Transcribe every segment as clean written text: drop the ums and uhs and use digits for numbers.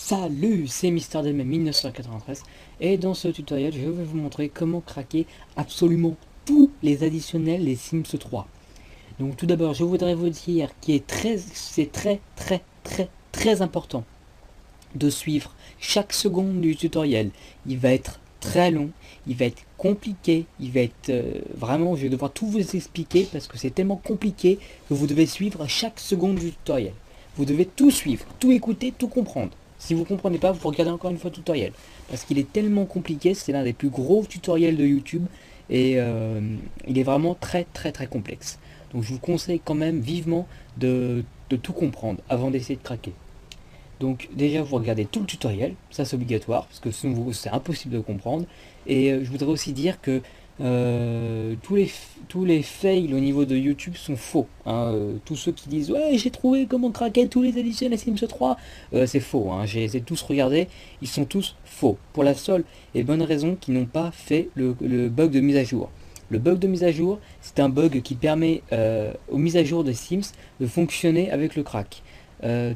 Salut, c'est MrDM 1993 et dans ce tutoriel je vais vous montrer comment craquer absolument tous les additionnels des Sims 3. Donc tout d'abord je voudrais vous dire qu'il est très important de suivre chaque seconde du tutoriel. Il va être très long, il va être compliqué, il va être vraiment, je vais devoir tout vous expliquer parce que c'est tellement compliqué que vous devez suivre chaque seconde du tutoriel. Vous devez tout suivre, tout écouter, tout comprendre. Si vous ne comprenez pas, vous regardez encore une fois le tutoriel. Parce qu'il est tellement compliqué, c'est l'un des plus gros tutoriels de YouTube. Et il est vraiment très complexe. Donc je vous conseille quand même vivement de tout comprendre avant d'essayer de craquer. Donc déjà vous regardez tout le tutoriel, ça c'est obligatoire, parce que sinon c'est impossible de comprendre. Et je voudrais aussi dire que tous les fails au niveau de YouTube sont faux, hein. Tous ceux qui disent ouais j'ai trouvé comment craquer tous les additionnels Sims 3, c'est faux, hein. J'ai essayé de tous regarder, ils sont tous faux. Pour la seule et bonne raison qu'ils n'ont pas fait le bug de mise à jour. Le bug de mise à jour, c'est un bug qui permet aux mises à jour de Sims de fonctionner avec le crack.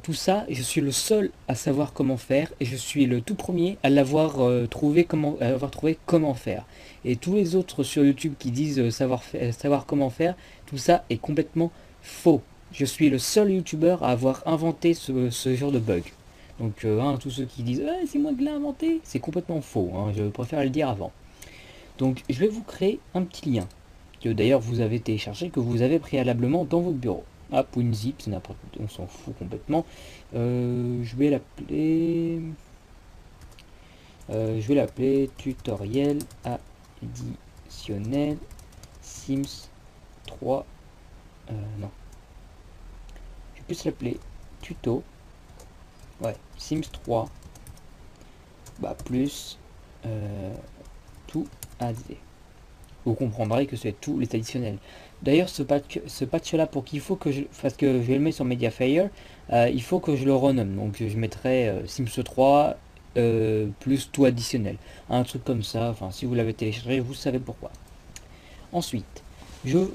Tout ça, je suis le seul à savoir comment faire et je suis le tout premier à l'avoir trouvé comment faire. Et tous les autres sur YouTube qui disent savoir comment faire, tout ça est complètement faux. Je suis le seul YouTuber à avoir inventé ce genre de bug. Donc tous ceux qui disent c'est moi qui l'ai inventé, c'est complètement faux, hein, je préfère le dire avant. Donc je vais vous créer un petit lien que d'ailleurs vous avez téléchargé, que vous avez préalablement dans votre bureau. Hop, WinZip, c'est n'importe quoi, on s'en fout complètement. Je vais l'appeler tutoriel additionnel Sims 3. Non, je vais plus l'appeler tuto. Ouais, Sims 3 plus tout AD. Vous comprendrez que c'est tous les additionnels. D'ailleurs, ce patch là, pour qu'il faut que je, parce que je vais le mettre sur Mediafire, il faut que je le renomme. Donc je mettrai Sims 3 plus tout additionnel, un truc comme ça. Enfin, si vous l'avez téléchargé, vous savez pourquoi. Ensuite,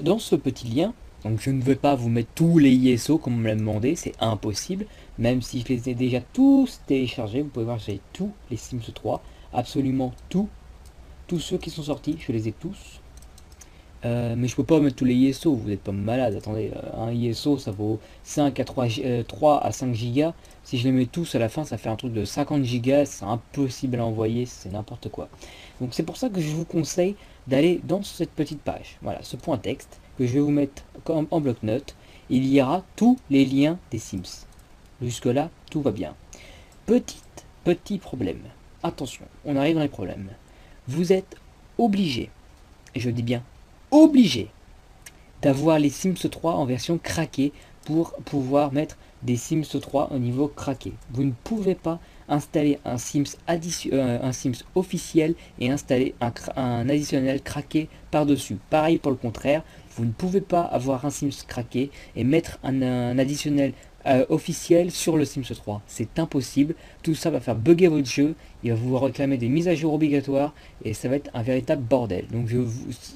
dans ce petit lien, donc je ne vais pas vous mettre tous les ISO comme on me l'a demandé, c'est impossible. Même si je les ai déjà tous téléchargés, vous pouvez voir j'ai tous les Sims 3, absolument tous ceux qui sont sortis, je les ai tous. Mais je peux pas mettre tous les ISO, vous n'êtes pas malade. Attendez, un ISO ça vaut 5 à 3 à 5 gigas. Si je les mets tous à la fin, ça fait un truc de 50 gigas, c'est impossible à envoyer, c'est n'importe quoi. Donc c'est pour ça que je vous conseille d'aller dans cette petite page. Voilà, ce point texte que je vais vous mettre en bloc-notes. Il y aura tous les liens des Sims. Jusque là, tout va bien. Petit problème. Attention, on arrive dans les problèmes. Vous êtes obligé, et je dis bien obligé, d'avoir les Sims 3 en version craquée pour pouvoir mettre des Sims 3 au niveau craqué. Vous ne pouvez pas installer un Sims officiel et installer un additionnel craqué par-dessus. Pareil pour le contraire, vous ne pouvez pas avoir un Sims craqué et mettre un additionnel officiel sur le Sims 3. C'est impossible, tout ça va faire bugger votre jeu, il va vous réclamer des mises à jour obligatoires et ça va être un véritable bordel. Donc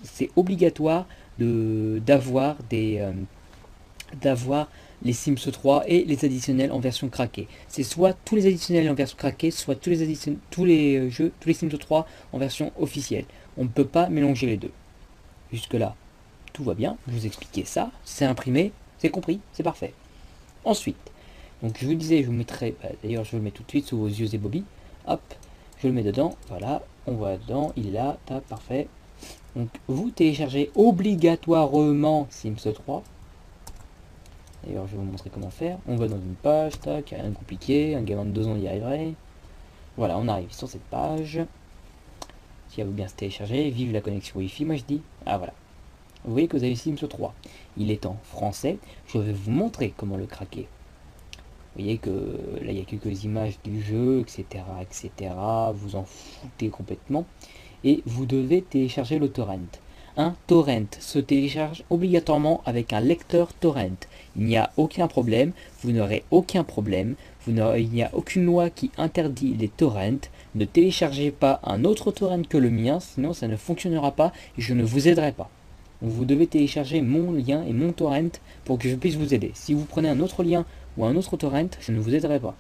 c'est obligatoire d'avoir les Sims 3 et les additionnels en version craquée. C'est soit tous les additionnels en version craquée, soit tous les Sims 3 en version officielle. On ne peut pas mélanger les deux. Jusque là, tout va bien. Je vous expliquais ça. C'est imprimé, c'est compris, c'est parfait. Ensuite, donc je vous disais, je vous mettrai, d'ailleurs je le mets tout de suite sous vos yeux et Bobby. Hop, je le mets dedans. Voilà, on voit dedans, il est là, tac, parfait. Donc vous téléchargez obligatoirement Sims 3. D'ailleurs, je vais vous montrer comment faire. On va dans une page, tac, rien de compliqué, un gamin de 2 ans y arriverait. Voilà, on arrive sur cette page. Si elle veut bien se télécharger, vive la connexion Wi-Fi, moi je dis. Ah voilà. Vous voyez que vous avez Sims 3. Il est en français. Je vais vous montrer comment le craquer. Vous voyez que là, il y a quelques images du jeu, etc. Vous en foutez complètement. Et vous devez télécharger le torrent. Un torrent se télécharge obligatoirement avec un lecteur torrent. Il n'y a aucun problème, vous n'aurez aucun problème, il n'y a aucune loi qui interdit les torrents. Ne téléchargez pas un autre torrent que le mien, sinon ça ne fonctionnera pas et je ne vous aiderai pas. Donc vous devez télécharger mon lien et mon torrent pour que je puisse vous aider. Si vous prenez un autre lien ou un autre torrent, je ne vous aiderai pas.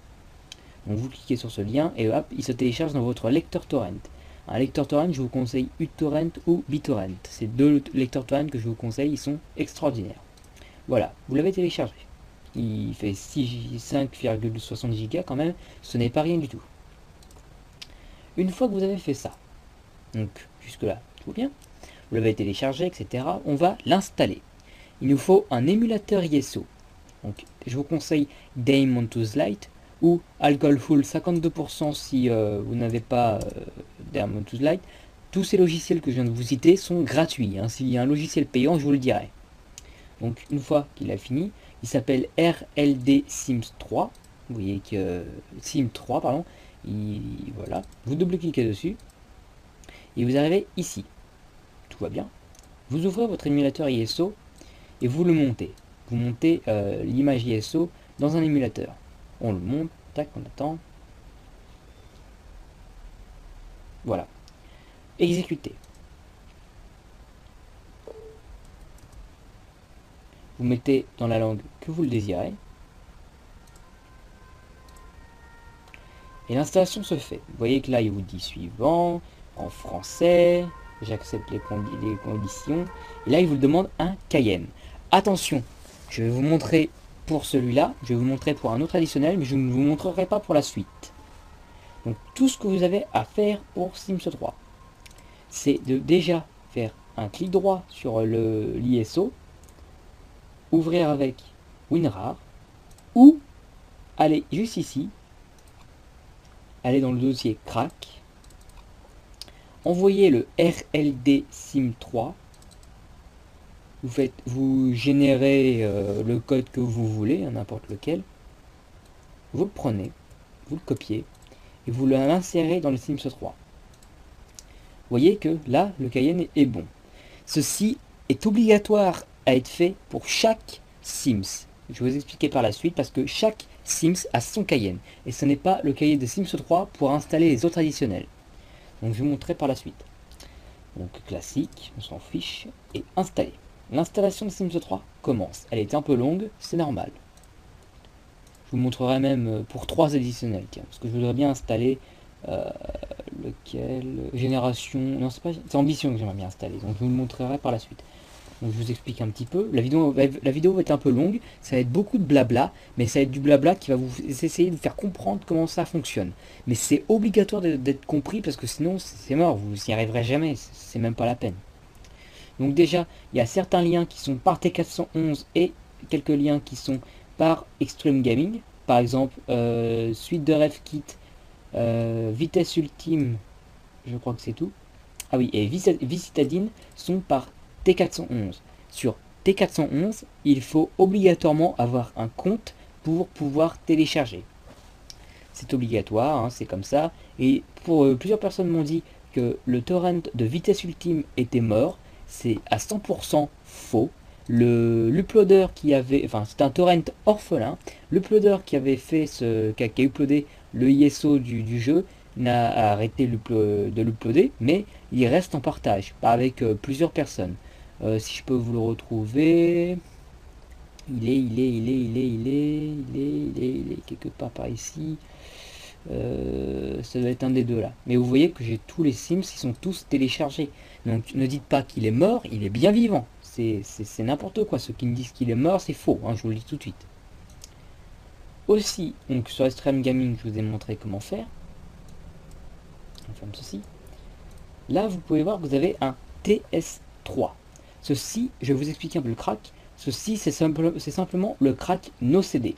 Donc vous cliquez sur ce lien et hop, il se télécharge dans votre lecteur torrent. Un lecteur torrent, je vous conseille uTorrent ou BitTorrent. C'est deux lecteurs torrent que je vous conseille, ils sont extraordinaires. Voilà, vous l'avez téléchargé. Il fait 5,60 Go quand même, ce n'est pas rien du tout. Une fois que vous avez fait ça, donc jusque là, tout bien, vous l'avez téléchargé, etc., on va l'installer. Il nous faut un émulateur ISO. Donc je vous conseille Daemon's Light ou Alcoholful 52% si vous n'avez pas Daemon's Light. Tous ces logiciels que je viens de vous citer sont gratuits. Hein. S'il y a un logiciel payant, je vous le dirai. Donc une fois qu'il a fini, il s'appelle RLD Sims 3. Vous voyez que Sims 3, pardon. Voilà. Vous double-cliquez dessus et vous arrivez ici. Tout va bien. Vous ouvrez votre émulateur ISO et vous le montez. Vous montez l'image ISO dans un émulateur. On le monte, tac, on attend. Voilà. Exécuter. Vous mettez dans la langue que vous le désirez. Et l'installation se fait. Vous voyez que là, il vous dit suivant, en français, j'accepte les conditions. Et là, il vous demande un Cayenne. Attention, je vais vous montrer pour celui-là, je vais vous montrer pour un autre additionnel, mais je ne vous montrerai pas pour la suite. Donc tout ce que vous avez à faire pour Sims 3, c'est de déjà faire un clic droit sur l'ISO, ouvrir avec WinRAR, ou aller juste ici, aller dans le dossier crack, envoyer le RLD Sim 3, vous générez le code que vous voulez, n'importe lequel, vous le prenez, vous le copiez, et vous l'insérez dans le Sims 3. Vous voyez que là, le Cayenne est bon. Ceci est obligatoire à être fait pour chaque Sims. Je vais vous expliquer par la suite parce que chaque Sims a son Cayenne. Et ce n'est pas le cahier de Sims 3 pour installer les autres additionnels. Donc je vous montrerai par la suite. Donc classique, on s'en fiche, et installer. L'installation de Sims 3 commence. Elle est un peu longue, c'est normal. Je vous montrerai même pour 3 additionnels, tiens, parce que je voudrais bien installer lequel, génération, non c'est ambition que j'aimerais bien installer, donc je vous le montrerai par la suite. Donc je vous explique un petit peu, la vidéo va être un peu longue, ça va être beaucoup de blabla, mais ça va être du blabla qui va vous essayer de faire comprendre comment ça fonctionne. Mais c'est obligatoire d'être compris parce que sinon c'est mort, vous n'y arriverez jamais, c'est même pas la peine. Donc déjà, il y a certains liens qui sont par T411 et quelques liens qui sont par Extreme Gaming. Par exemple, suite de RevKit, vitesse ultime, je crois que c'est tout. Ah oui, et Vicitadine sont par T411. Sur T411, il faut obligatoirement avoir un compte pour pouvoir télécharger. C'est obligatoire, hein, c'est comme ça. Et pour plusieurs personnes m'ont dit que le torrent de vitesse ultime était mort. C'est à 100% faux. L'uploader qui avait, enfin c'est un torrent orphelin. L'uploader qui avait fait qui a uploadé le ISO du jeu n'a arrêté de l'uploader, mais il reste en partage, pas avec plusieurs personnes. Si je peux vous le retrouver, il est quelque part par ici. Ça doit être un des deux là. Mais vous voyez que j'ai tous les Sims, ils sont tous téléchargés. Donc ne dites pas qu'il est mort, il est bien vivant. C'est n'importe quoi. Ceux qui me disent qu'il est mort, c'est faux, hein, je vous le dis tout de suite. Aussi, donc sur Extreme Gaming, je vous ai montré comment faire. On ferme ceci. Là, vous pouvez voir que vous avez un TS3. Ceci, je vais vous expliquer un peu le crack. Ceci, c'est simplement le crack NoCD.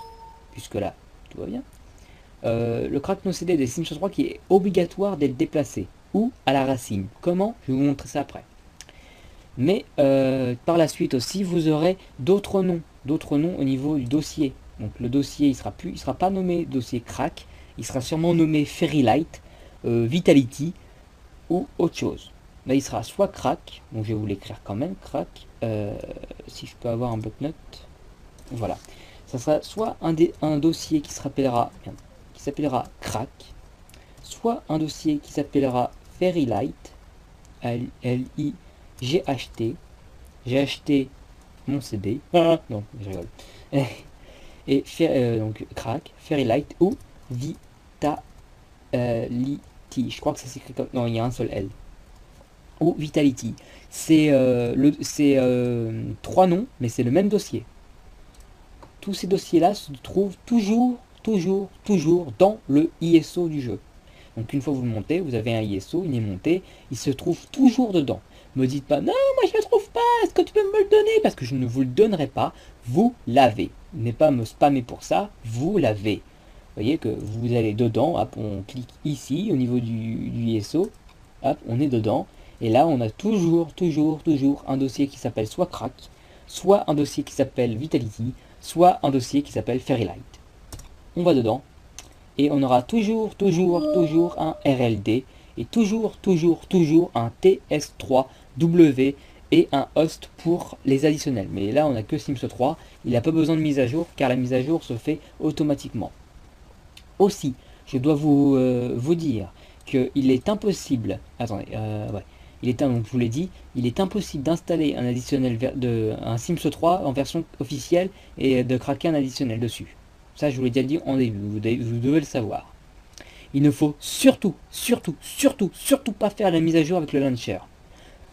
Puisque là, tout va bien. Le crack NoCD des Sims 3 qui est obligatoire d'être déplacé. Ou à la racine. Comment? Je vais vous montrer ça après. Mais par la suite aussi, vous aurez d'autres noms au niveau du dossier. Donc le dossier, il sera pas nommé dossier crack, il sera sûrement nommé Fairylight, Vitality ou autre chose. Là, il sera soit crack, donc je vais vous l'écrire quand même, crack. Si je peux avoir un bloc-notes, voilà. Ça sera soit un dossier qui s'appellera crack, soit un dossier qui s'appellera Fairylight, L-I-G-H-T. J'ai acheté mon CD. Non, je rigole. Et donc crack, Fairylight ou Je crois que ça s'écrit comme... Non, il y a un seul L. Ou Vitality. C'est trois noms, mais c'est le même dossier. Tous ces dossiers-là se trouvent toujours dans le ISO du jeu. Donc une fois vous le montez, vous avez un ISO, il est monté, il se trouve toujours dedans. Me dites pas, non, moi je ne le trouve pas, est-ce que tu peux me le donner? Parce que je ne vous le donnerai pas, vous l'avez. N'est pas me spammer pour ça, vous l'avez. Vous voyez que vous allez dedans, hop, on clique ici au niveau du ISO, hop, on est dedans. Et là, on a toujours un dossier qui s'appelle soit Crack, soit un dossier qui s'appelle Vitality, soit un dossier qui s'appelle Fairylight. On va dedans, et on aura toujours un RLD, et toujours un TS3W et un host pour les additionnels. Mais là, on n'a que Sims 3, il n'a pas besoin de mise à jour, car la mise à jour se fait automatiquement. Aussi, je dois vous dire qu'il est impossible, attendez, donc je vous l'ai dit, il est impossible d'installer un additionnel un Sims 3 en version officielle et de craquer un additionnel dessus. Ça, je vous l'ai déjà dit en début, vous devez le savoir. Il ne faut surtout pas faire la mise à jour avec le launcher.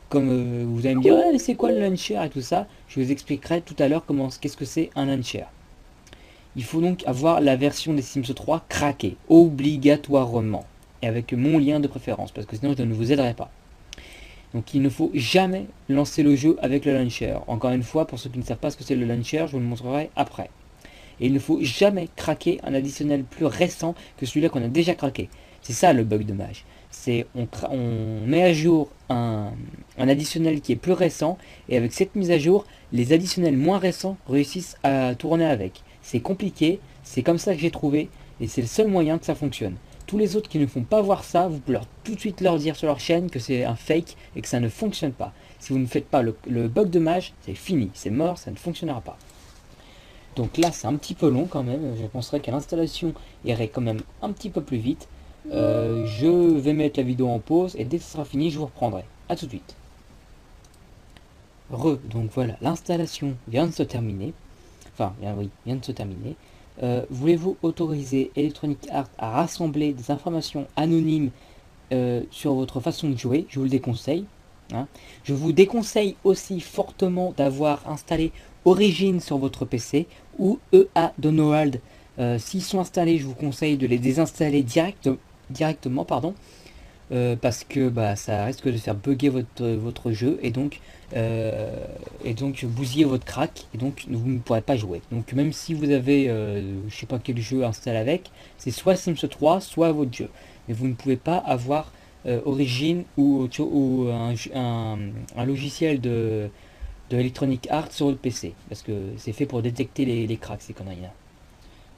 Comme vous allez me dire, ah, c'est quoi le launcher et tout ça, je vous expliquerai tout à l'heure qu'est-ce que c'est un launcher. Il faut donc avoir la version des Sims 3 craquée, obligatoirement, et avec mon lien de préférence, parce que sinon je ne vous aiderai pas. Donc il ne faut jamais lancer le jeu avec le launcher. Encore une fois, pour ceux qui ne savent pas ce que c'est le launcher, je vous le montrerai après. Et il ne faut jamais craquer un additionnel plus récent que celui-là qu'on a déjà craqué. C'est ça le bug de Mage. C'est on met à jour un additionnel qui est plus récent, et avec cette mise à jour, les additionnels moins récents réussissent à tourner avec. C'est compliqué, c'est comme ça que j'ai trouvé, et c'est le seul moyen que ça fonctionne. Tous les autres qui ne font pas voir ça, vous pouvez tout de suite leur dire sur leur chaîne que c'est un fake et que ça ne fonctionne pas. Si vous ne faites pas le bug de Mage, c'est fini, c'est mort, ça ne fonctionnera pas. Donc là, c'est un petit peu long quand même. Je penserais que l'installation irait quand même un petit peu plus vite. Je vais mettre la vidéo en pause et dès que ce sera fini, je vous reprendrai. A tout de suite. Donc voilà, l'installation vient de se terminer. Enfin, vient de se terminer. Voulez-vous autoriser Electronic Arts à rassembler des informations anonymes sur votre façon de jouer? Je vous le déconseille. Hein. Je vous déconseille aussi fortement d'avoir installé Origin sur votre PC ou EA Donald. S'ils sont installés, je vous conseille de les désinstaller directement, parce que ça risque de faire bugger votre jeu et donc bousiller votre crack, et donc vous ne pourrez pas jouer. Donc même si vous avez je sais pas quel jeu installé avec, c'est soit Sims 3 soit votre jeu, mais vous ne pouvez pas avoir Origin ou un logiciel de Electronic Arts sur votre PC, parce que c'est fait pour détecter les cracks, ces conneries là.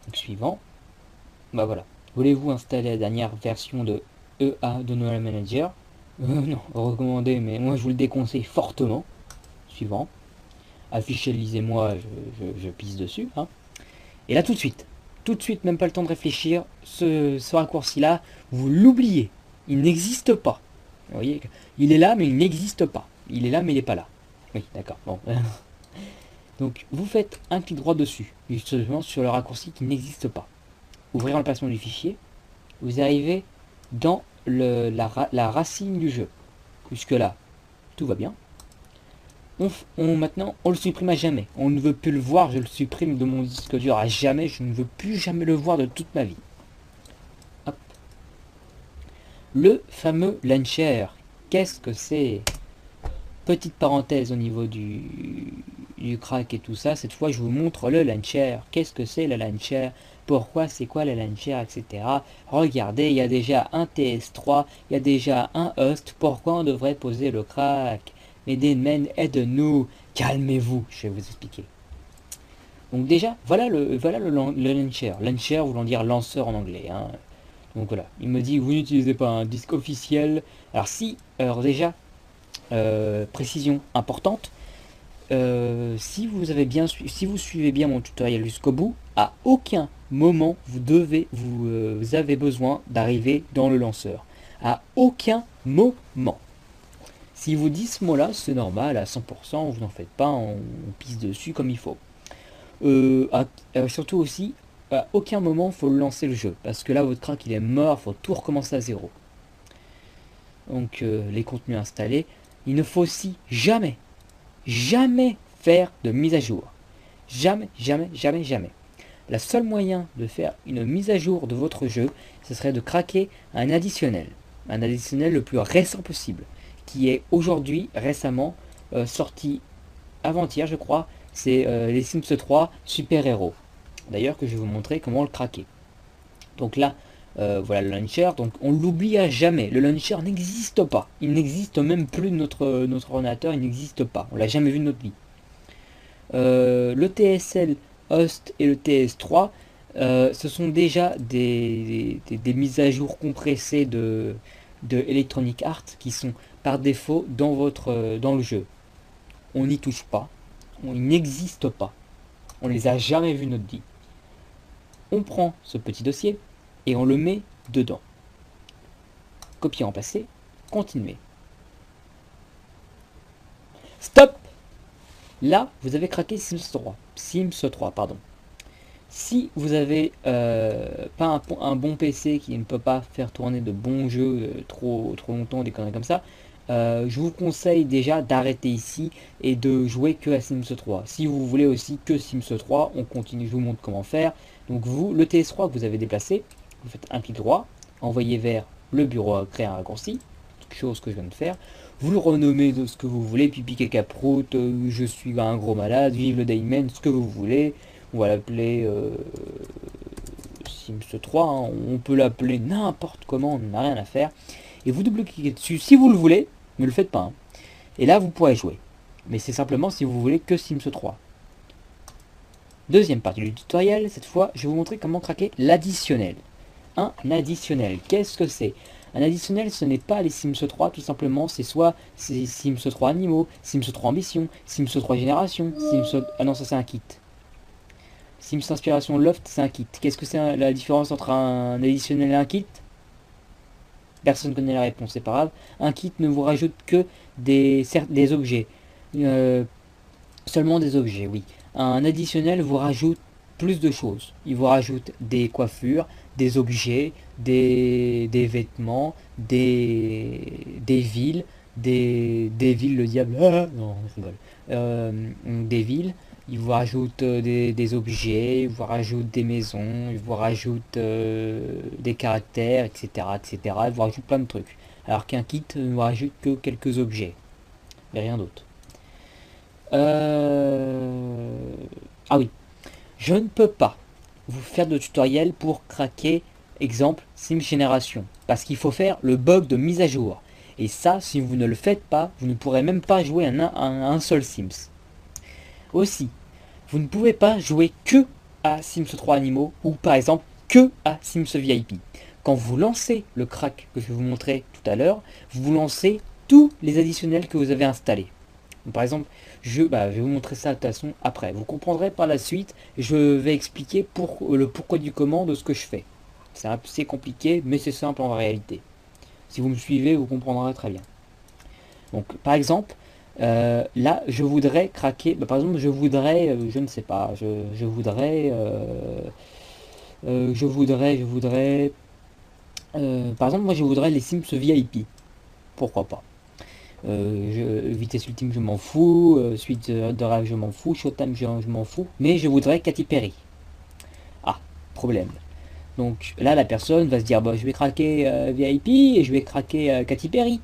Donc suivant, voilà. Voulez-vous installer la dernière version de EA Donald Manager? Non, recommandé, mais moi je vous le déconseille fortement. Suivant. Afficher, lisez-moi, je pisse dessus. Hein. Et là tout de suite, même pas le temps de réfléchir, ce raccourci-là, vous l'oubliez. Il n'existe pas. Vous voyez, il est là, mais il n'existe pas. Il est là, mais il n'est pas là. Oui, d'accord. Bon. Donc, vous faites un clic droit dessus, justement sur le raccourci qui n'existe pas. Ouvrir l'emplacement du fichier. Vous arrivez dans la racine du jeu. Jusque là, tout va bien. Maintenant, on le supprime à jamais. On ne veut plus le voir, je le supprime de mon disque dur à jamais. Je ne veux plus jamais le voir de toute ma vie. Hop. Le fameux launcher. Qu'est-ce que c'est? Petite parenthèse au niveau du crack et tout ça. Cette fois, je vous montre le launcher. Qu'est-ce que c'est le launcher? Pourquoi, c'est quoi le launcher, etc. Regardez, il y a déjà un TS3, il y a déjà un host. Pourquoi on devrait poser le crack? Medinmen, aide-nous. Calmez-vous, je vais vous expliquer. Donc déjà, voilà le launcher. Launcher voulant dire lanceur en anglais. Hein. Donc voilà, il me dit, vous n'utilisez pas un disque officiel. Alors déjà, précision importante, si vous suivez bien mon tutoriel jusqu'au bout, à aucun moment vous avez besoin d'arriver dans le lanceur. À aucun moment. Si vous dites ce mot-là, c'est normal, à 100%, vous n'en faites pas, on pisse dessus comme il faut. Surtout aussi, à aucun moment faut lancer le jeu, parce que là votre crack il est mort, faut tout recommencer à zéro. Donc les contenus installés, il ne faut aussi jamais, jamais faire de mise à jour. Jamais, jamais, jamais, jamais. La seule moyen de faire une mise à jour de votre jeu, ce serait de craquer un additionnel le plus récent possible, qui est aujourd'hui récemment sorti avant-hier je crois, c'est les Sims 3 Super Héros. D'ailleurs que je vais vous montrer comment le craquer. Donc là, voilà le launcher, donc on l'oublie à jamais, le launcher n'existe pas, il n'existe même plus de notre ordinateur, il n'existe pas, on l'a jamais vu de notre vie. Le TSL Host et le TS3, ce sont déjà des mises à jour compressées de Electronic Arts qui sont par défaut dans le jeu. On n'y touche pas, ils n'existent pas, on les a jamais vus de notre vie. On prend ce petit dossier et on le met dedans. Copier, remplacer, continuer. Stop! Là, vous avez craqué Sims 3, pardon. Si vous avez pas un bon PC qui ne peut pas faire tourner de bons jeux trop longtemps, des conneries comme ça, je vous conseille déjà d'arrêter ici et de jouer que à Sims 3. Si vous voulez aussi que Sims 3, on continue, je vous montre comment faire. Donc vous, le TS3 que vous avez déplacé, vous faites un clic droit, envoyez vers le bureau à créer un raccourci, chose que je viens de faire. Vous le renommez de ce que vous voulez, pipi caca prout, je suis un gros malade, vive le Daimon, ce que vous voulez. On va l'appeler Sims 3, hein. On peut l'appeler n'importe comment, on n'a rien à faire. Et vous double-cliquez dessus si vous le voulez, ne le faites pas. Hein. Et là vous pourrez jouer. Mais c'est simplement si vous voulez que Sims 3. Deuxième partie du tutoriel, cette fois je vais vous montrer comment craquer l'additionnel. Un additionnel, qu'est-ce que c'est? Un additionnel, ce n'est pas les Sims 3, tout simplement, c'est soit Sims 3 Animaux, Sims 3 Ambition, Sims 3 Génération, Sims... Ah non, ça c'est un kit. Sims Inspiration Loft, c'est un kit. Qu'est-ce que c'est la différence entre un additionnel et un kit? Personne ne connaît la réponse, c'est pas grave. Un kit ne vous rajoute que des objets. Seulement des objets, oui. Un additionnel vous rajoute plus de choses. Il vous rajoute des coiffures, des objets, des vêtements, des villes, des villes, le diable, ah, non, on rigole. Des villes, il vous rajoute des objets, il vous rajoute des maisons, il vous rajoute des caractères, etc., etc. Il vous rajoute plein de trucs. Alors qu'un kit ne vous rajoute que quelques objets, mais rien d'autre. Ah oui, je ne peux pas vous faire de tutoriel pour craquer, exemple, Sims Génération, parce qu'il faut faire le bug de mise à jour. Et ça, si vous ne le faites pas, vous ne pourrez même pas jouer un seul Sims. Aussi, vous ne pouvez pas jouer que à Sims 3 Animaux, ou par exemple, que à Sims VIP. Quand vous lancez le crack que je vais vous montrer tout à l'heure, vous lancez tous les additionnels que vous avez installés. Donc, par exemple, je vais vous montrer ça de toute façon après. Vous comprendrez par la suite, je vais expliquer le pourquoi du comment de ce que je fais. C'est assez compliqué, mais c'est simple en réalité. Si vous me suivez, vous comprendrez très bien. Donc, par exemple, là, je voudrais craquer. Par exemple, je voudrais, je ne sais pas, je voudrais, par exemple, moi, je voudrais les Sims VIP. Pourquoi pas? Vitesse ultime je m'en fous, suite de rêve je m'en fous, Showtime je m'en fous, mais je voudrais Katy Perry. Ah, problème. Donc là la personne va se dire bah, je vais craquer VIP et je vais craquer Katy Perry.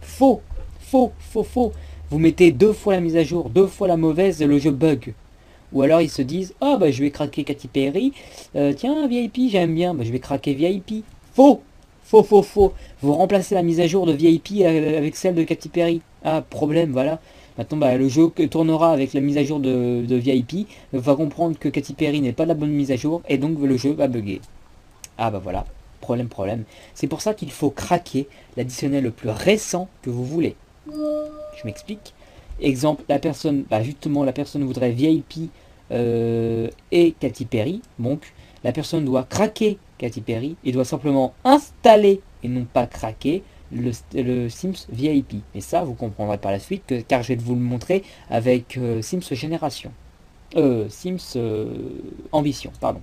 Faux, faux, faux, faux. Vous mettez 2 fois la mise à jour, 2 fois la mauvaise et le jeu bug. Ou alors ils se disent ah bah je vais craquer Katy Perry, tiens VIP j'aime bien, bah, je vais craquer VIP. Faux. Faux, faux, faux. Vous remplacez la mise à jour de VIP avec celle de Katy Perry. Ah, problème, voilà. Maintenant, bah, le jeu tournera avec la mise à jour de VIP. Il va comprendre que Katy Perry n'est pas la bonne mise à jour. Et donc, le jeu va bugger. Ah, bah voilà. Problème, problème. C'est pour ça qu'il faut craquer l'additionnel le plus récent que vous voulez. Je m'explique. Exemple, la personne, bah, justement, la personne voudrait VIP et Katy Perry. Donc, la personne doit craquer Katy Perry et doit simplement installer et non pas craquer le Sims VIP. Et ça, vous comprendrez par la suite, car je vais vous le montrer avec Sims Génération. Sims Ambition, pardon.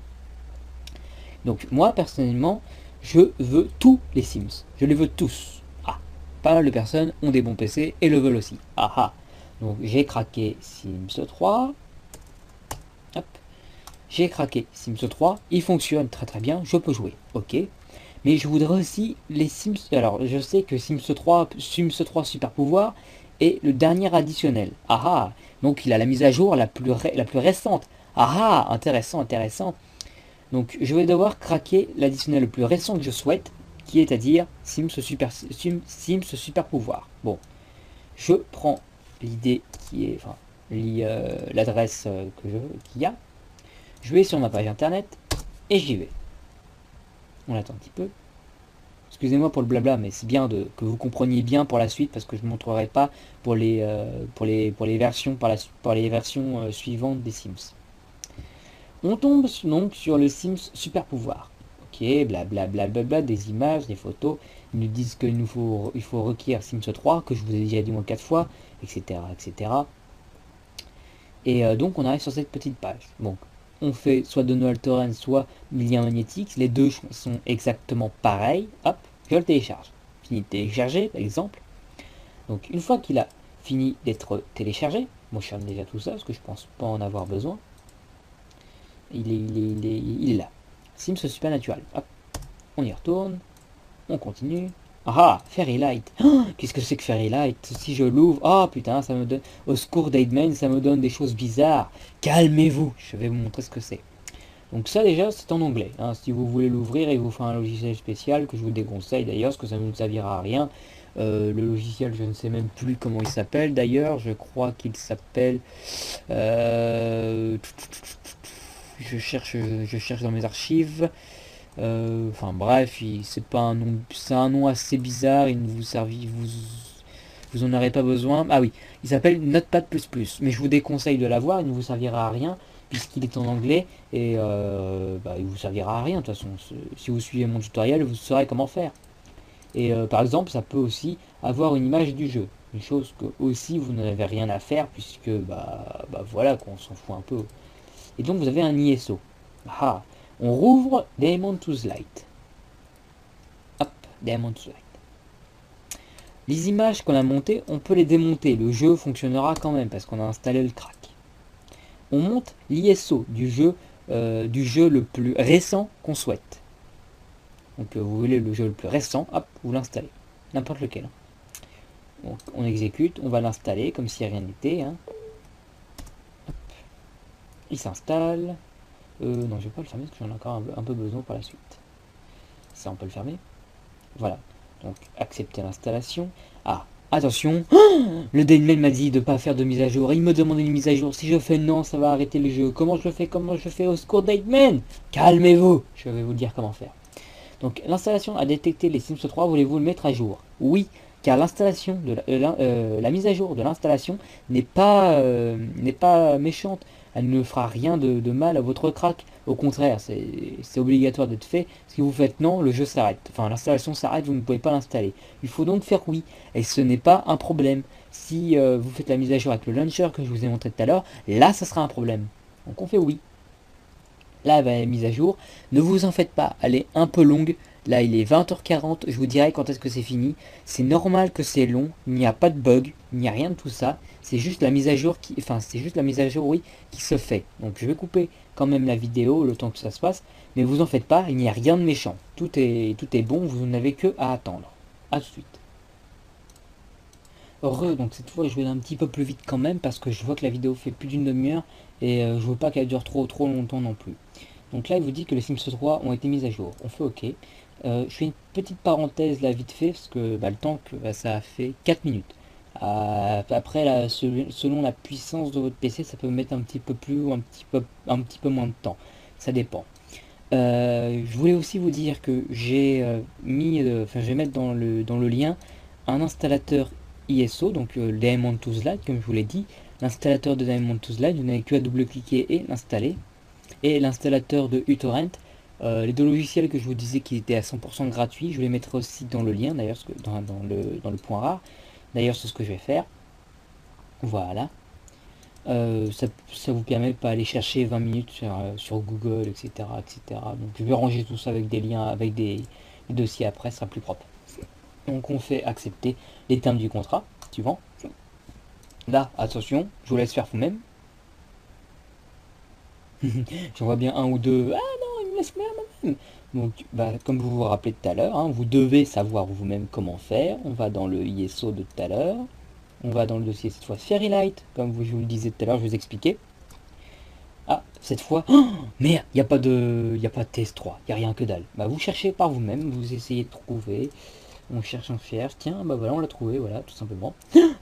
Donc moi personnellement, je veux tous les Sims. Je les veux tous. Ah, pas mal de personnes ont des bons PC et le veulent aussi. Ah ah. Donc j'ai craqué Sims 3. Hop. J'ai craqué Sims 3. Il fonctionne très très bien. Je peux jouer. Ok. Mais je voudrais aussi les Sims. Alors je sais que Sims 3 Super Pouvoir est le dernier additionnel. Ah ah. Donc il a la mise à jour la plus récente. Ah ah. Intéressant, intéressant. Donc je vais devoir craquer l'additionnel le plus récent que je souhaite, qui est à dire Sims Super Pouvoir. Bon, je prends l'idée qui est, enfin, l'adresse qu'il y a. Je vais sur ma page internet et j'y vais. On attend un petit peu. Excusez-moi pour le blabla, mais c'est bien que vous compreniez bien pour la suite parce que je ne montrerai pas pour les versions suivantes des Sims. On tombe donc sur le Sims Super Pouvoir. Ok, blablabla, des images, des photos. Ils nous disent il faut requérir Sims 3, que je vous ai déjà dit moins 4 fois, etc. etc. Et donc on arrive sur cette petite page. Donc on fait soit Donald Torrent, soit lien magnétique. Les deux sont exactement pareils. Hop, je le télécharge. Fini de télécharger, par exemple. Donc une fois qu'il a fini d'être téléchargé, moi je ferme déjà tout ça parce que je pense pas en avoir besoin. Il est là. Sims Supernatural. Hop, on y retourne. On continue. Ah, Fairy Light. Oh, qu'est-ce que c'est que Fairy Light? Si je l'ouvre, oh putain, ça me donne... Au secours d'Aidman, ça me donne des choses bizarres. Calmez-vous, je vais vous montrer ce que c'est. Donc ça déjà, c'est en anglais. Hein. Si vous voulez l'ouvrir, il vous faut un logiciel spécial que je vous déconseille d'ailleurs, parce que ça ne nous servira à rien. Le logiciel, je ne sais même plus comment il s'appelle d'ailleurs. Je crois qu'il s'appelle... je cherche dans mes archives. Enfin bref, c'est pas un nom, c'est un nom assez bizarre. Il ne vous en aurez pas besoin. Ah oui, il s'appelle Notepad++. Mais je vous déconseille de l'avoir. Il ne vous servira à rien puisqu'il est en anglais et il vous servira à rien de toute façon. Si vous suivez mon tutoriel, vous saurez comment faire. Et par exemple, ça peut aussi avoir une image du jeu. Une chose que aussi vous n'avez rien à faire puisque voilà qu'on s'en fout un peu. Et donc vous avez un ISO. Ah, on rouvre Diamond to Light. Hop, Diamond to Light. Les images qu'on a montées, on peut les démonter. Le jeu fonctionnera quand même parce qu'on a installé le crack. On monte l'ISO du jeu le plus récent qu'on souhaite. Donc vous voulez le jeu le plus récent, hop, vous l'installez. N'importe lequel. Donc, on exécute, on va l'installer comme si rien n'était. Hein. Il s'installe. Non, je vais pas le fermer parce que j'en ai encore un peu besoin pour la suite. Ça, on peut le fermer. Voilà. Donc, accepter l'installation. Ah, attention. Le Daemon m'a dit de ne pas faire de mise à jour. Il me demande une mise à jour. Si je fais non, ça va arrêter le jeu. Comment je fais au secours Daemon? Calmez-vous. Je vais vous dire comment faire. Donc, l'installation a détecté les Sims 3. Voulez-vous le mettre à jour? Oui, car l'installation la mise à jour de l'installation n'est pas méchante. Elle ne fera rien de mal à votre crack. Au contraire, c'est obligatoire d'être fait. Si vous faites non, le jeu s'arrête. Enfin, l'installation s'arrête, vous ne pouvez pas l'installer. Il faut donc faire oui. Et ce n'est pas un problème. Si vous faites la mise à jour avec le launcher que je vous ai montré tout à l'heure, là, ça sera un problème. Donc on fait oui. Là, la mise à jour. Ne vous en faites pas, elle est un peu longue. Là, il est 20h40, je vous dirai quand est-ce que c'est fini. C'est normal que c'est long, il n'y a pas de bug, il n'y a rien de tout ça. C'est juste la mise à jour oui, qui se fait. Donc je vais couper quand même la vidéo le temps que ça se passe. Mais vous en faites pas, il n'y a rien de méchant. Tout est bon, vous n'avez que à attendre. A tout de suite. Heureux, donc cette fois je vais un petit peu plus vite quand même parce que je vois que la vidéo fait plus d'une demi-heure et je veux pas qu'elle dure trop longtemps non plus. Donc là il vous dit que les Sims 3 ont été mis à jour. On fait OK. Je fais une petite parenthèse là vite fait parce que le temps que ça a fait 4 minutes. Après selon la puissance de votre PC ça peut mettre un petit peu plus ou un petit peu moins de temps. Ça dépend. Je voulais aussi vous dire que j'ai je vais mettre dans le lien un installateur ISO, donc Diamond to Slide, comme je vous l'ai dit. L'installateur de Diamond to Slide, vous n'avez que à double-cliquer et l'installer. Et l'installateur de uTorrent, les deux logiciels que je vous disais qui étaient à 100% gratuits, je les mettrai aussi dans le lien, d'ailleurs, dans le point rare. D'ailleurs, c'est ce que je vais faire. Voilà. Ça vous permet de pas aller chercher 20 minutes sur Google, etc., etc. Donc je vais ranger tout ça avec des liens, avec des dossiers après, ce sera plus propre. Donc on fait accepter les termes du contrat, suivant. Là, attention, je vous laisse faire vous-même. J'en vois bien un ou deux. Ah non, il me laisse faire moi-même. Donc, bah, comme vous vous rappelez tout à l'heure, hein, vous devez savoir vous-même comment faire. On va dans le ISO de tout à l'heure. On va dans le dossier cette fois Fairylight, comme je vous le disais tout à l'heure, je vous expliquais. Ah, cette fois, oh, merde, il n'y a pas de TS3, il n'y a rien que dalle. Bah, vous cherchez par vous-même, vous essayez de trouver. On cherche, on cherche. Tiens, bah voilà, on l'a trouvé, voilà, tout simplement.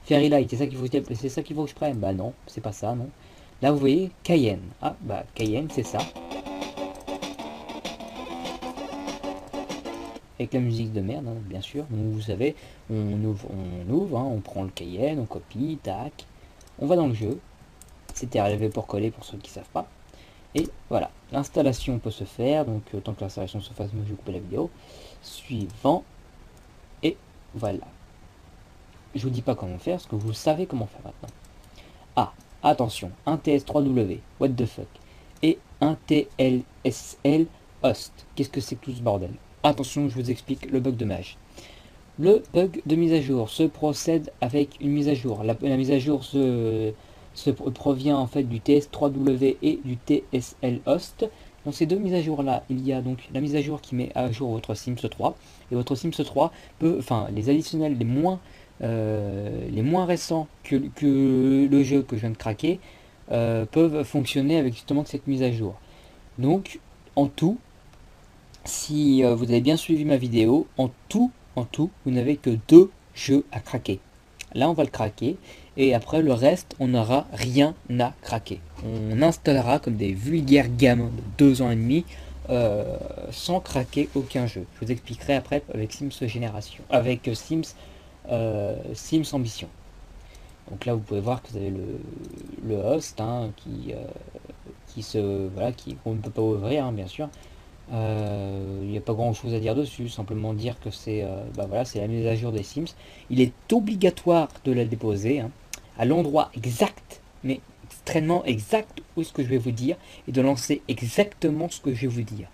Fairylight, c'est ça qu'il faut que je prenne. Bah non, c'est pas ça, non. Là, vous voyez, Cayenne. Ah, bah Cayenne, c'est ça. Avec la musique de merde, hein, bien sûr. Donc, vous savez, on ouvre hein, on prend le Cayenne, on copie, tac. On va dans le jeu. C'était relevé pour coller pour ceux qui savent pas. Et voilà, l'installation peut se faire. Donc, tant que l'installation se fasse, moi je vais couper la vidéo. Suivant. Et voilà. Je vous dis pas comment faire, parce que vous savez comment faire maintenant. Ah, attention, un TS3W, what the fuck, et un TLSL host. Qu'est-ce que c'est que tout ce bordel? Attention, je vous explique le bug de mage. Le bug de mise à jour se procède avec une mise à jour. La mise à jour provient en fait du TS3W et du TSL host. Dans ces deux mises à jour là, il y a donc la mise à jour qui met à jour votre Sims 3. Et votre Sims 3 peut, enfin les additionnels les moins récents que le jeu que je viens de craquer peuvent fonctionner avec justement cette mise à jour. Donc en tout, si vous avez bien suivi ma vidéo, en tout, vous n'avez que 2 jeux à craquer. Là, on va le craquer. Et après, le reste, on n'aura rien à craquer. On installera comme des vulgaires gamins de 2 ans et demi sans craquer aucun jeu. Je vous expliquerai après avec Sims Génération. Avec Sims Ambition. Donc là, vous pouvez voir que vous avez le host hein, qu'on ne peut pas ouvrir, hein, bien sûr. Il n'y a pas grand chose à dire dessus, simplement dire que c'est voilà, c'est la mise à jour des Sims. Il est obligatoire de la déposer hein, à l'endroit exact, mais extrêmement exact où ce que je vais vous dire, et de lancer exactement ce que je vais vous dire.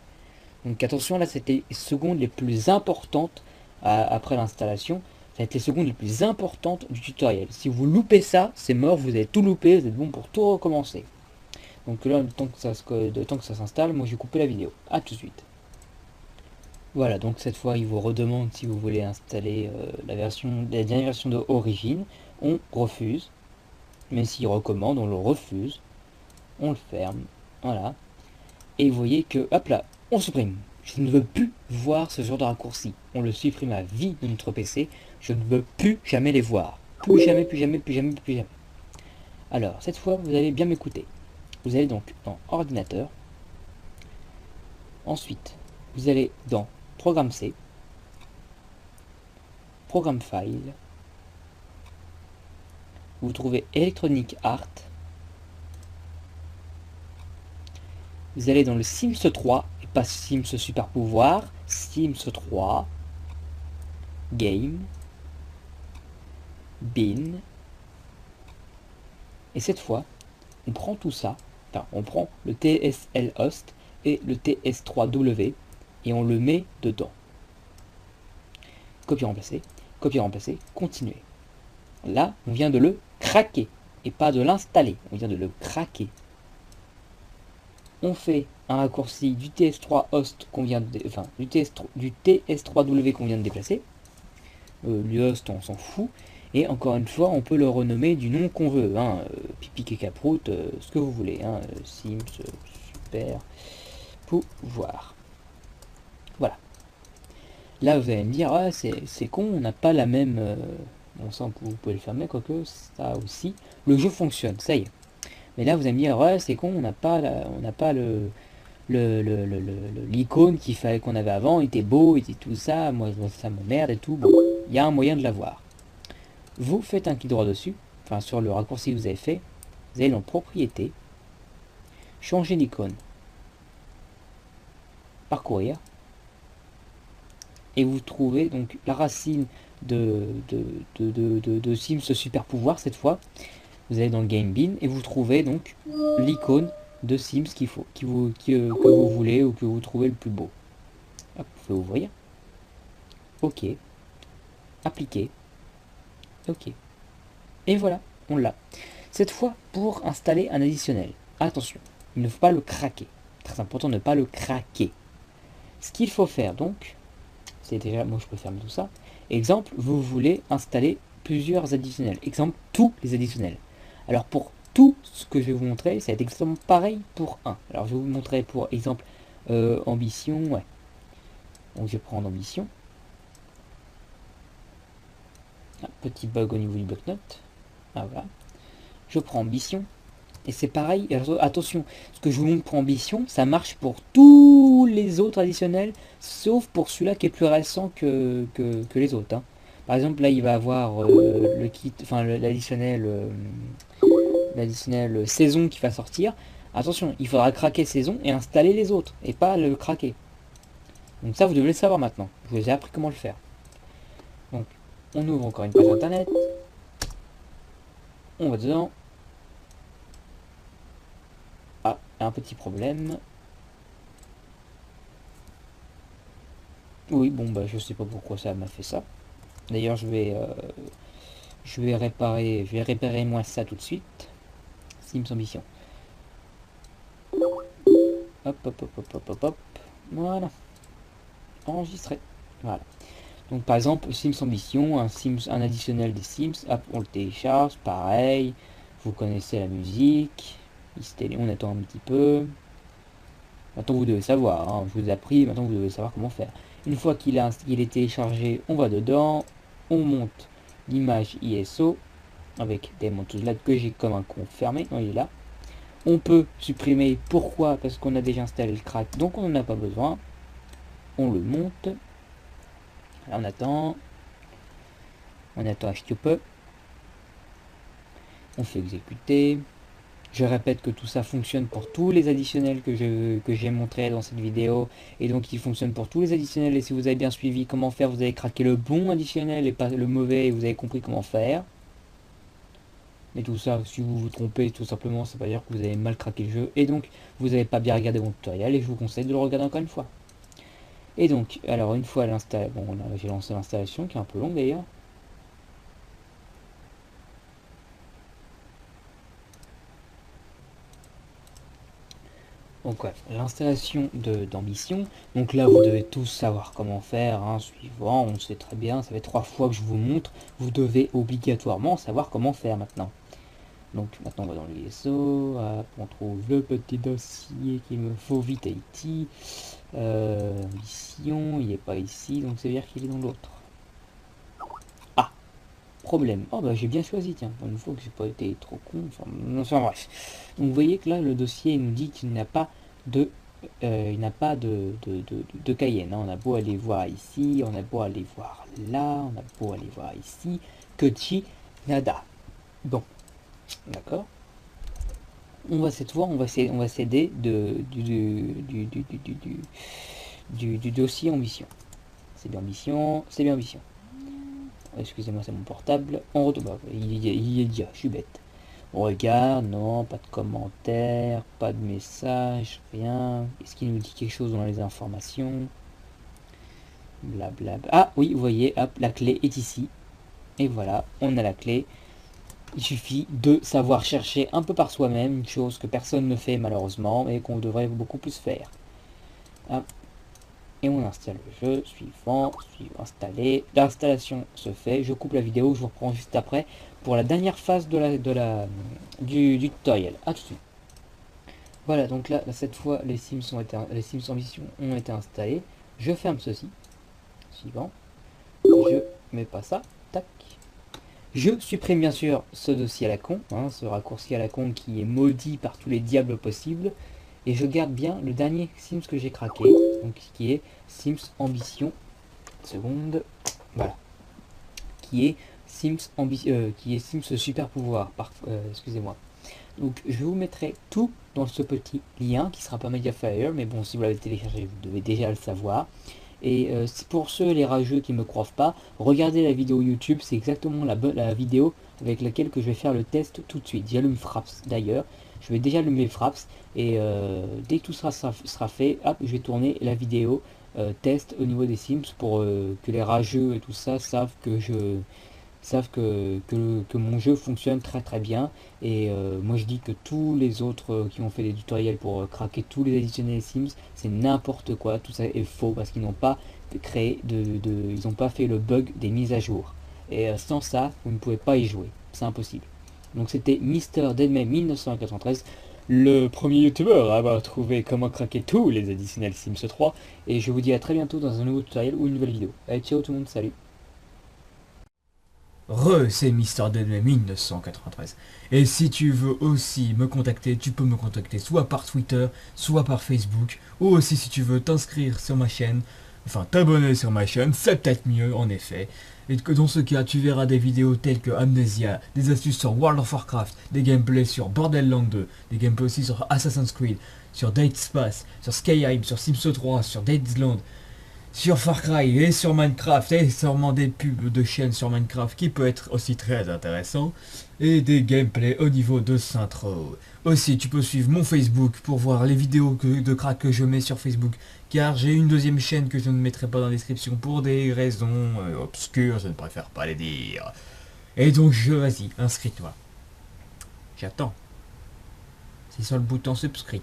Donc attention, là c'était les secondes les plus importantes après l'installation. Ça va être les secondes les plus importantes du tutoriel. Si vous loupez ça, c'est mort, vous avez tout loupé, vous êtes bon pour tout recommencer. Donc là, le temps que ça s'installe, moi j'ai coupé la vidéo. A tout de suite. Voilà, donc cette fois il vous redemande si vous voulez installer la dernière version de Origin. On refuse. Mais s'il recommande, on le refuse. On le ferme. Voilà. Et vous voyez que, hop là, on supprime. Je ne veux plus voir ce genre de raccourci. On le supprime à vie de notre PC. Je ne veux plus jamais les voir. Plus jamais, plus jamais, plus jamais, plus jamais. Alors, cette fois, vous allez bien m'écouter. Vous allez donc dans Ordinateur. Ensuite, vous allez dans Programme C. Programme File. Vous trouvez Electronic Art. Vous allez dans le Sims 3, et pas Sims Super Pouvoir, Sims 3, Game, Bin. Et cette fois, on prend tout ça, enfin on prend le TSL host et le TS3W et on le met dedans. Copier-remplacer, copier-remplacer, continuer. Là, on vient de le craquer et pas de l'installer, on vient de le craquer. On fait un raccourci du TS3 host qu'on vient de, enfin du TS3W qu'on vient de déplacer. Le host, on s'en fout. Et encore une fois, on peut le renommer du nom qu'on veut. Hein, pipi cacaproute, ce que vous voulez. Hein, Sims Super Pouvoir. Voilà. Là, vous allez me dire, ah, c'est con, on n'a pas la même... bon, ça, vous pouvez le fermer, quoique ça aussi. Le jeu fonctionne, ça y est. Mais là, vous allez me dire, ouais, c'est con, on n'a pas l'icône qu'il fallait qu'on avait avant, il était beau, il était tout ça, moi ça m'emmerde et tout. Bon, il y a un moyen de l'avoir. Vous faites un clic droit dessus, enfin sur le raccourci que vous avez fait, vous allez dans Propriétés, changer d'icône, parcourir, et vous trouvez donc la racine de Sims Super Pouvoir cette fois. vous allez dans le Game Bin et vous trouvez donc l'icône de Sims qu'il faut, que vous voulez ou que vous trouvez le plus beau. Hop, vous pouvez ouvrir. Ok. Appliquer. Ok. Et voilà, on l'a. Cette fois, pour installer un additionnel. Attention, il ne faut pas le craquer. Très important de ne pas le craquer. Ce qu'il faut faire donc, c'est déjà, moi je peux fermer tout ça. Exemple, vous voulez installer plusieurs additionnels. Exemple, tous les additionnels. Alors pour tout ce que je vais vous montrer, ça va être exactement pareil pour un. Alors je vais vous montrer pour exemple ambition, ouais. Donc je vais prendre ambition. Ah, petit bug au niveau du bloc-notes. Ah voilà. Je prends ambition. Et c'est pareil, attention, ce que je vous montre pour ambition, ça marche pour tous les autres additionnels, sauf pour celui-là qui est plus récent que les autres. Hein. Par exemple, là, il va avoir le kit, enfin l'additionnel saison qui va sortir. Attention, il faudra craquer saison et installer les autres, et pas le craquer. Donc ça, vous devez le savoir maintenant. Je vous ai appris comment le faire. Donc, on ouvre encore une page internet. On va dedans. Ah, un petit problème. Oui, bon, bah, je sais pas pourquoi ça m'a fait ça. D'ailleurs, je vais réparer moi ça tout de suite. Sims Ambition. Hop, hop, hop, hop, hop, hop, hop. Voilà. Enregistré. Voilà. Donc, par exemple, Sims Ambition, un additionnel des Sims. Hop, on le télécharge. Pareil. Vous connaissez la musique. On attend un petit peu. Maintenant, vous devez savoir. Hein, je vous ai appris. Maintenant, vous devez savoir comment faire. Une fois qu'il est téléchargé, on va dedans. On monte l'image ISO avec des montages que j'ai comme un compte fermé. Non, il est là. On peut supprimer. Pourquoi? Parce qu'on a déjà installé le crack, donc on n'en a pas besoin. On le monte. Là, on attend. On attend un petit peu. On fait exécuter. Je répète que tout ça fonctionne pour tous les additionnels que j'ai montré dans cette vidéo. Et donc il fonctionne pour tous les additionnels. Et si vous avez bien suivi comment faire, vous avez craqué le bon additionnel et pas le mauvais. Et vous avez compris comment faire. Mais tout ça, si vous vous trompez, tout simplement, ça veut dire que vous avez mal craqué le jeu. Et donc, vous n'avez pas bien regardé mon tutoriel. Et je vous conseille de le regarder encore une fois. Et donc, alors une fois l'installation, bon, j'ai lancé l'installation qui est un peu longue d'ailleurs. Donc ouais, l'installation d'ambition. Donc là, vous devez tous savoir comment faire. Hein, suivant, on sait très bien, ça fait 3 fois que je vous montre. Vous devez obligatoirement savoir comment faire maintenant. Donc maintenant on va dans l'ISO, on trouve le petit dossier qu'il me faut, Vitality, Ambition, il n'est pas ici, donc ça veut dire qu'il est dans l'autre. Ah, problème. Oh bah j'ai bien choisi, tiens, pour une fois que j'ai pas été trop con, enfin bref. Donc vous voyez que là le dossier nous dit qu'il n'a pas de de Cayenne. Hein. On a beau aller voir ici, on a beau aller voir là, on a beau aller voir ici, que nada. Bon, d'accord. On va cette fois, on va s'aider du dossier ambition. C'est bien ambition, c'est bien ambition. Excusez-moi, c'est mon portable. On retourne. Bah, il est déjà, je suis bête. On regarde, non, pas de commentaires, pas de message, rien. Est-ce qu'il nous dit quelque chose dans les informations? Blablabla. Ah oui, vous voyez, hop, la clé est ici. Et voilà, on a la clé. Il suffit de savoir chercher un peu par soi-même, une chose que personne ne fait malheureusement, et qu'on devrait beaucoup plus faire. Hop. Et on installe le jeu, suivant, installer. L'installation se fait, je coupe la vidéo, je vous reprends juste après pour la dernière phase du tutoriel. A tout de suite. Voilà, donc là, cette fois, les Sims Ambition ont été installés. Je ferme ceci. Suivant. Je mets pas ça. Tac. Je supprime bien sûr ce dossier à la con, hein, ce raccourci à la con qui est maudit par tous les diables possibles. Et je garde bien le dernier Sims que j'ai craqué, donc qui est Sims Ambition. Seconde, voilà. Qui est Sims Super Pouvoir. Excusez-moi. Donc je vous mettrai tout dans ce petit lien qui sera pas Mediafire, mais bon, si vous l'avez téléchargé, vous devez déjà le savoir. Et pour ceux les rageux qui me croient pas, regardez la vidéo YouTube, c'est exactement la vidéo avec laquelle que je vais faire le test tout de suite. J'allume Fraps d'ailleurs, je vais déjà allumer Fraps et dès que tout sera fait, hop, je vais tourner la vidéo test au niveau des Sims pour que les rageux et tout ça savent que mon jeu fonctionne très très bien. Et moi je dis que tous les autres qui ont fait des tutoriels pour craquer tous les additionnels Sims, c'est n'importe quoi, tout ça est faux parce qu'ils n'ont pas créé ils n'ont pas fait le bug des mises à jour. Et sans ça, vous ne pouvez pas y jouer, c'est impossible. Donc c'était Mister Deadman 1993, le premier youtubeur à avoir trouvé comment craquer tous les additionnels Sims 3. Et je vous dis à très bientôt dans un nouveau tutoriel ou une nouvelle vidéo. Allez, ciao tout le monde, salut. C'est Mister Deadman 1993. Et si tu veux aussi me contacter, tu peux me contacter soit par Twitter, soit par Facebook, ou aussi si tu veux t'inscrire sur ma chaîne, enfin t'abonner sur ma chaîne, c'est peut-être mieux en effet. Et que dans ce cas, tu verras des vidéos telles que Amnesia, des astuces sur World of Warcraft, des gameplays sur Borderlands 2, des gameplays aussi sur Assassin's Creed, sur Dead Space, sur Skyrim, sur Sims 3, sur Deadlands, sur Far Cry et sur Minecraft, et sûrement des pubs de chaînes sur Minecraft qui peut être aussi très intéressant, et des gameplays au niveau de Saint-Tro. Aussi, tu peux suivre mon Facebook pour voir les vidéos de crack que je mets sur Facebook, car j'ai une deuxième chaîne que je ne mettrai pas dans la description pour des raisons obscures, je ne préfère pas les dire. Et donc, vas-y, inscris-toi. J'attends. C'est sur le bouton subscribe.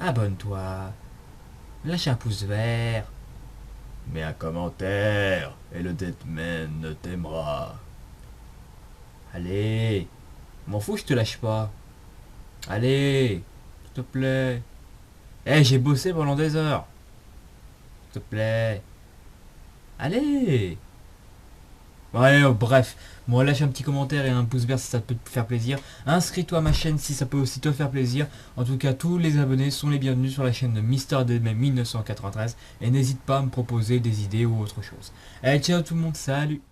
Abonne-toi. Lâche un pouce vert. Mets un commentaire et le Deadman t'aimera. Allez, m'en fous, je te lâche pas. Allez, s'il te plaît. J'ai bossé pendant des heures. S'il te plaît. Allez. Ouais, bref, moi lâche un petit commentaire et un pouce vert si ça peut te faire plaisir. Inscris-toi à ma chaîne si ça peut aussi te faire plaisir. En tout cas, tous les abonnés sont les bienvenus sur la chaîne de Mister Deadman 1993. Et n'hésite pas à me proposer des idées ou autre chose. Allez, ciao tout le monde, salut.